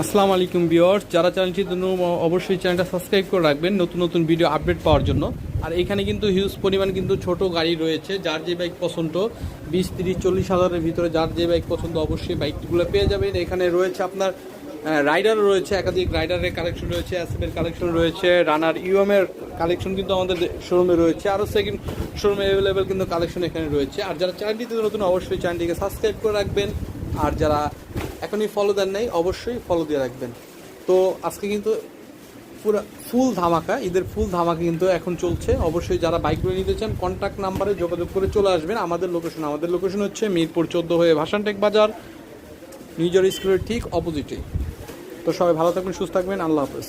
আসসালামু আলাইকুম ভিউয়ার্স, যারা চ্যানেলটি অবশ্যই চ্যানেলটা সাবস্ক্রাইব করে রাখবেন নতুন নতুন ভিডিও আপডেট পাওয়ার জন্য। আর এখানে কিন্তু হিউজ পরিমাণ কিন্তু ছোট গাড়ি রয়েছে, যার যে বাইক পছন্দ 20, 30, 40 হাজারের ভিতরে যার যে বাইক পছন্দ অবশ্যই বাইকগুলো পেয়ে যাবেন। এখানে রয়েছে আপনার রাইডারও রয়েছে, একাধিক রাইডারের কালেকশন রয়েছে, এসএফের কালেকশন রয়েছে, রানার ইউএমের কালেকশন কিন্তু আমাদের শোরুমে রয়েছে, আরও সেকেন্ড শোরুমে অ্যাভেলেবেল কিন্তু কালেকশন এখানে রয়েছে। আর যারা চ্যানেলটিতে নতুন অবশ্যই চ্যানেলটিকে সাবস্ক্রাইব করে রাখবেন, আর যারা এখনই ফলো দেন নাই অবশ্যই ফলো দিয়ে রাখবেন। তো আজকে কিন্তু পুরো ফুল ধামাকা, ঈদের ফুল ধামাকা কিন্তু এখন চলছে। অবশ্যই যারা বাইকগুলো নিতে চান কন্ট্যাক্ট নাম্বারে যোগাযোগ করে চলে আসবেন আমাদের লোকেশন হচ্ছে মিরপুর 14 হয়ে ভাসানটেক বাজার, নিজের স্কুলের ঠিক অপোজিটে। তো সবাই ভালো থাকবেন, সুস্থ থাকবেন, আল্লাহ হাফেজ।